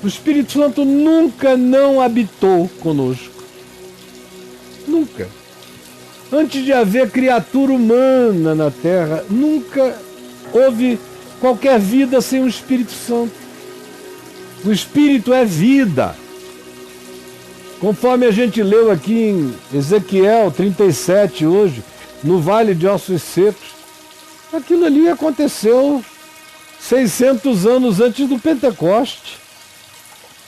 O Espírito Santo nunca não habitou conosco. Nunca. Antes de haver criatura humana na Terra, nunca houve qualquer vida sem o Espírito Santo. O Espírito é vida. Conforme a gente leu aqui em Ezequiel 37 hoje, no Vale de Ossos Secos, aquilo ali aconteceu 600 anos antes do Pentecoste.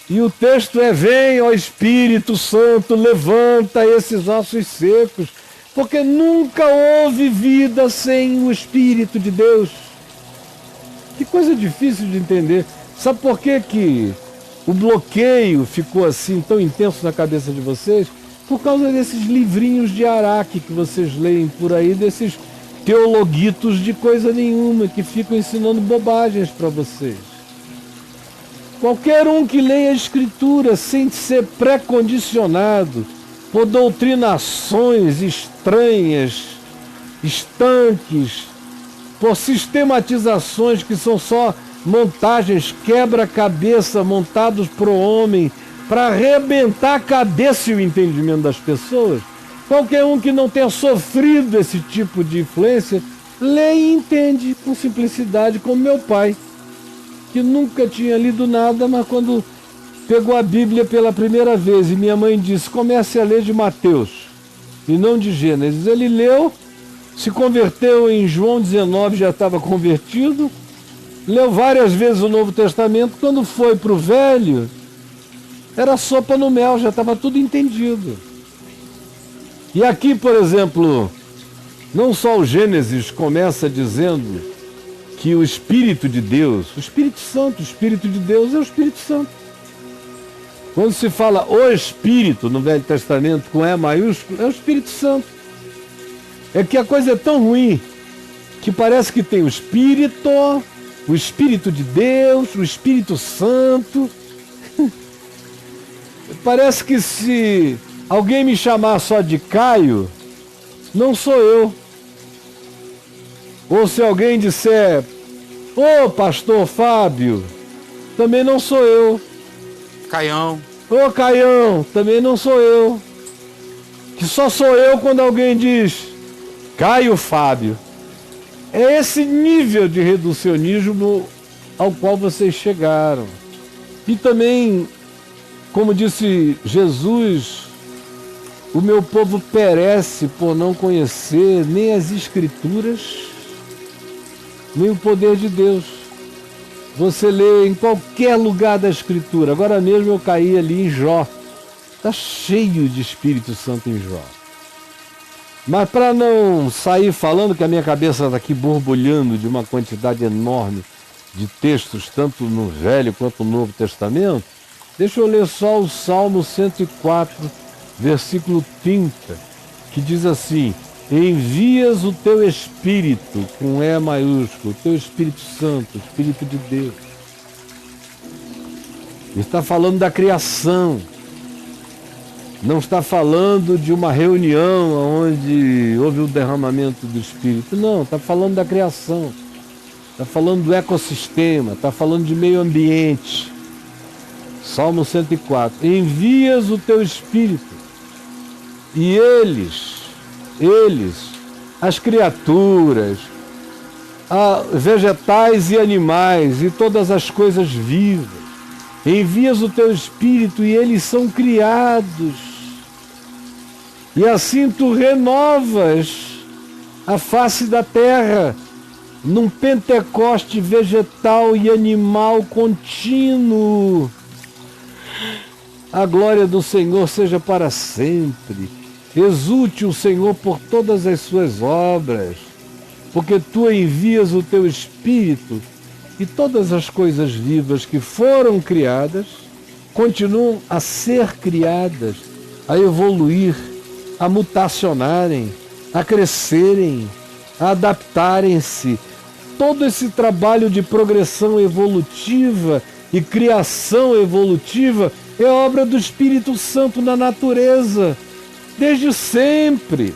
E o texto é: vem, ó Espírito Santo, levanta esses ossos secos, porque nunca houve vida sem o Espírito de Deus. Que coisa difícil de entender. Sabe por que o bloqueio ficou assim tão intenso na cabeça de vocês? Por causa desses livrinhos de Araque que vocês leem por aí, desses teologuitos de coisa nenhuma, que ficam ensinando bobagens para vocês. Qualquer um que leia a Escritura sem ser pré-condicionado por doutrinações estranhas, estanques, por sistematizações que são só montagens, quebra-cabeça montados por homem para arrebentar a cabeça e o entendimento das pessoas. Qualquer um que não tenha sofrido esse tipo de influência, lê e entende com simplicidade, como meu pai, que nunca tinha lido nada, mas quando pegou a Bíblia pela primeira vez e minha mãe disse: comece a ler de Mateus e não de Gênesis. Ele leu, se converteu em João 19, já estava convertido, leu várias vezes o Novo Testamento. Quando foi para o Velho, era sopa no mel, já estava tudo entendido. E aqui, por exemplo, não só o Gênesis começa dizendo que o Espírito de Deus, o Espírito Santo, o Espírito de Deus é o Espírito Santo. Quando se fala o Espírito no Velho Testamento com E maiúsculo, é o Espírito Santo. É que a coisa é tão ruim que parece que tem o Espírito de Deus, o Espírito Santo. Parece que se alguém me chamar só de Caio, não sou eu. Ou se alguém disser: ô pastor Fábio, também não sou eu. Caião. Ô Caião, também não sou eu. Que só sou eu quando alguém diz Caio Fábio. É esse nível de reducionismo ao qual vocês chegaram. E também, como disse Jesus, o meu povo perece por não conhecer nem as Escrituras, nem o poder de Deus. Você lê em qualquer lugar da Escritura. Agora mesmo eu caí ali em Jó. Está cheio de Espírito Santo em Jó. Mas para não sair falando que a minha cabeça está aqui borbulhando de uma quantidade enorme de textos, tanto no Velho quanto no Novo Testamento, deixa eu ler só o Salmo 104, versículo 30, que diz assim: envias o teu Espírito, com E maiúsculo, o teu Espírito Santo, o Espírito de Deus. Está falando da criação. Não está falando de uma reunião onde houve o derramamento do Espírito. Não, está falando da criação. Está falando do ecossistema, está falando de meio ambiente. Salmo 104. Envias o teu Espírito e eles, as criaturas, vegetais e animais e todas as coisas vivas, envias o teu Espírito e eles são criados. E assim tu renovas a face da terra num Pentecoste vegetal e animal contínuo. A glória do Senhor seja para sempre. Exulte o Senhor por todas as suas obras, porque tu envias o teu Espírito e todas as coisas vivas que foram criadas continuam a ser criadas, a evoluir, a mutacionarem, a crescerem, a adaptarem-se. Todo esse trabalho de progressão evolutiva e criação evolutiva é obra do Espírito Santo na natureza, desde sempre.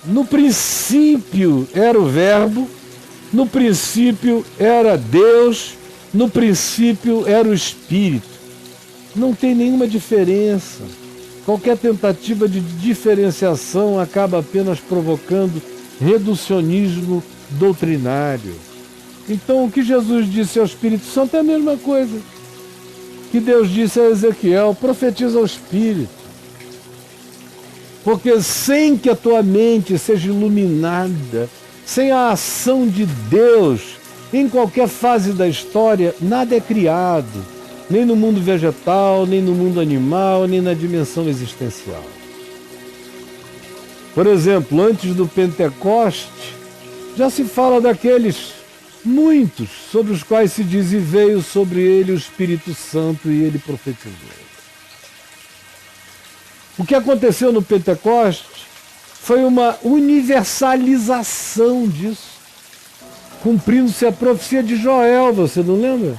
No princípio era o Verbo, no princípio era Deus, No princípio era o Espírito. Não tem nenhuma diferença. Qualquer tentativa de diferenciação acaba apenas provocando reducionismo doutrinário. Então, o que Jesus disse ao Espírito Santo é a mesma coisa que Deus disse a Ezequiel: profetiza ao Espírito. Porque sem que a tua mente seja iluminada, sem a ação de Deus, em qualquer fase da história, nada é criado, nem no mundo vegetal, nem no mundo animal, nem na dimensão existencial. Por exemplo, antes do Pentecoste, já se fala daqueles muitos sobre os quais se diz: e veio sobre ele o Espírito Santo e ele profetizou. O que aconteceu no Pentecoste foi uma universalização disso, cumprindo-se a profecia de Joel, você não lembra?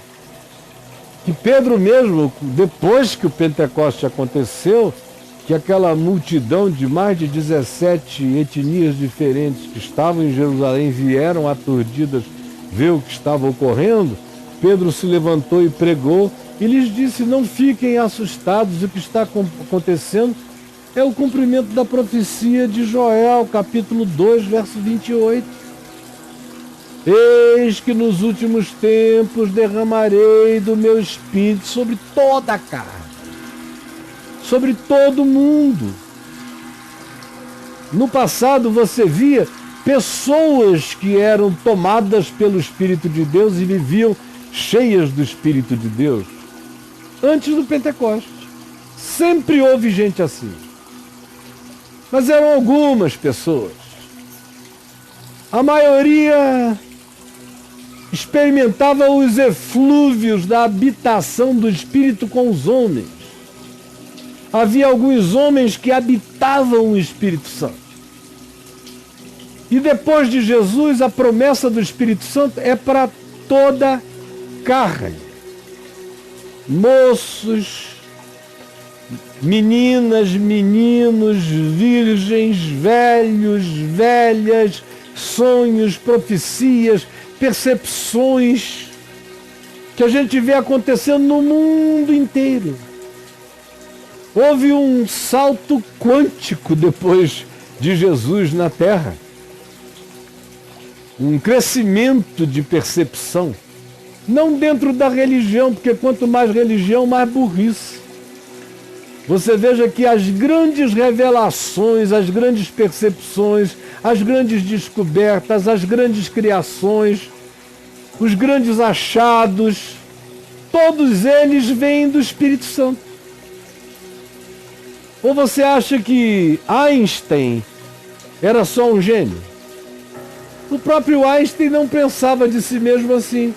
Que Pedro mesmo, depois que o Pentecoste aconteceu, que aquela multidão de mais de 17 etnias diferentes que estavam em Jerusalém vieram aturdidas ver o que estava ocorrendo, Pedro se levantou e pregou e lhes disse: não fiquem assustados, o que está acontecendo é o cumprimento da profecia de Joel, capítulo 2, verso 28. Eis que nos últimos tempos derramarei do meu Espírito sobre toda a carne, sobre todo mundo. No passado você via pessoas que eram tomadas pelo Espírito de Deus e viviam cheias do Espírito de Deus. Antes do Pentecoste, sempre houve gente assim. Mas eram algumas pessoas. A maioria experimentava os eflúvios da habitação do Espírito com os homens. Havia alguns homens que habitavam o Espírito Santo. E depois de Jesus, a promessa do Espírito Santo é para toda carne. Moços, meninas, meninos, virgens, velhos, velhas, sonhos, profecias, percepções que a gente vê acontecendo no mundo inteiro. Houve um salto quântico depois de Jesus na Terra. Um crescimento de percepção. Não dentro da religião, porque quanto mais religião, mais burrice. Você veja que as grandes revelações, as grandes percepções, as grandes descobertas, as grandes criações, os grandes achados, todos eles vêm do Espírito Santo. Ou você acha que Einstein era só um gênio? O próprio Einstein não pensava de si mesmo assim.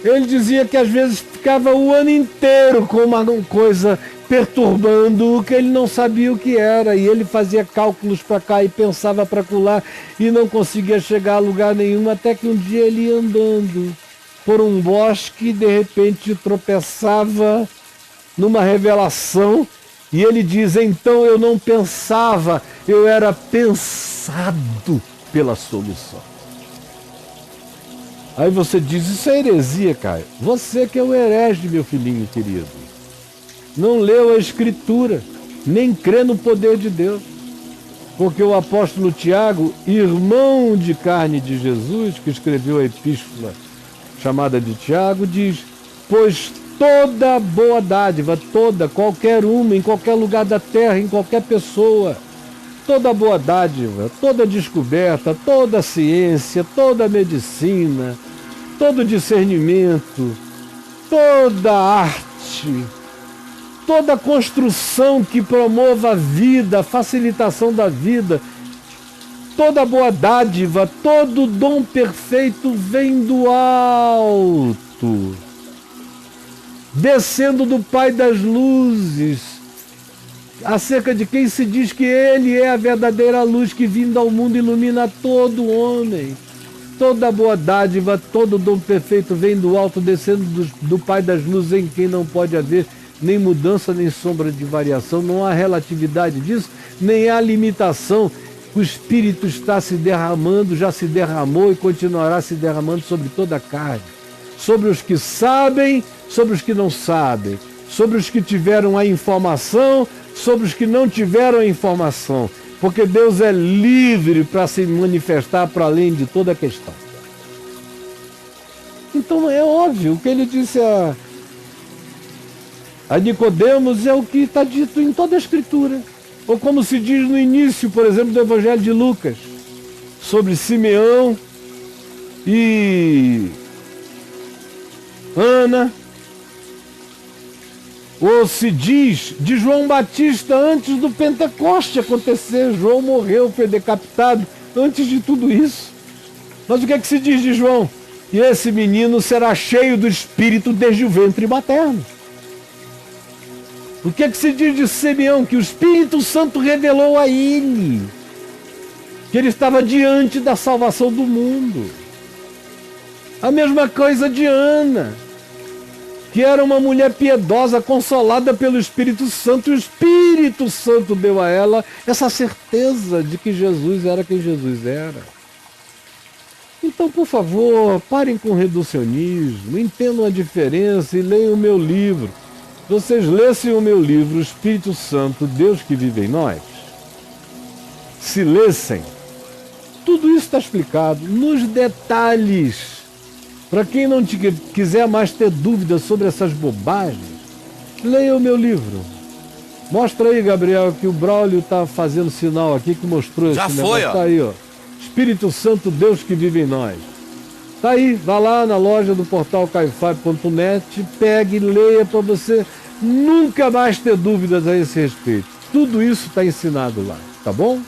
Ele dizia que às vezes ficava o ano inteiro com uma coisa perturbando, que ele não sabia o que era, e ele fazia cálculos para cá e pensava para acolá e não conseguia chegar a lugar nenhum, até que um dia ele ia andando por um bosque e de repente tropeçava numa revelação, e ele diz: então eu não pensava, eu era pensado pela solução. Aí você diz: isso é heresia, Caio. Você que é o herege, meu filhinho querido. Não leu a Escritura, nem crê no poder de Deus. Porque o apóstolo Tiago, irmão de carne de Jesus, que escreveu a epístola chamada de Tiago, diz: pois toda boa dádiva, toda, qualquer uma, em qualquer lugar da terra, em qualquer pessoa, toda boa dádiva, toda descoberta, toda ciência, toda medicina, todo discernimento, toda arte, toda construção que promova a vida, a facilitação da vida, toda boa dádiva, todo dom perfeito vem do alto, descendo do Pai das luzes, acerca de quem se diz que Ele é a verdadeira luz que, vindo ao mundo, ilumina todo homem. Toda boa dádiva, todo dom perfeito vem do alto, descendo do Pai das luzes, em quem não pode haver nem mudança, nem sombra de variação. Não há relatividade disso, nem há limitação. O Espírito está se derramando, já se derramou e continuará se derramando sobre toda a carne. sobre os que sabem, sobre os que não sabem, sobre os que tiveram a informação, sobre os que não tiveram a informação, porque Deus é livre para se manifestar para além de toda a questão. Então é óbvio, o que ele disse a Nicodemos é o que está dito em toda a Escritura. Ou como se diz no início, por exemplo, do Evangelho de Lucas, sobre Simeão e Ana. Ou se diz de João Batista antes do Pentecoste acontecer. João morreu, foi decapitado antes de tudo isso. Mas o que é que se diz de João? E esse menino será cheio do Espírito desde o ventre materno. O que é que se diz de Simeão? Que o Espírito Santo revelou a ele que ele estava diante da salvação do mundo. A mesma coisa de Ana, que era uma mulher piedosa, consolada pelo Espírito Santo, e o Espírito Santo deu a ela essa certeza de que Jesus era quem Jesus era. Então, por favor, parem com o reducionismo, entendam a diferença e leiam o meu livro. Se vocês lessem o meu livro, O Espírito Santo, Deus que vive em nós, se lessem, tudo isso está explicado nos detalhes. Para quem não quiser mais ter dúvidas sobre essas bobagens, leia o meu livro. Mostra aí, Gabriel, que o Braulio está fazendo sinal aqui que mostrou esse negócio. Já foi, ó. Tá aí, ó. Espírito Santo, Deus que vive em nós. Tá aí, vá lá na loja do portal caifab.net, pegue e leia para você nunca mais ter dúvidas a esse respeito. Tudo isso está ensinado lá, tá bom?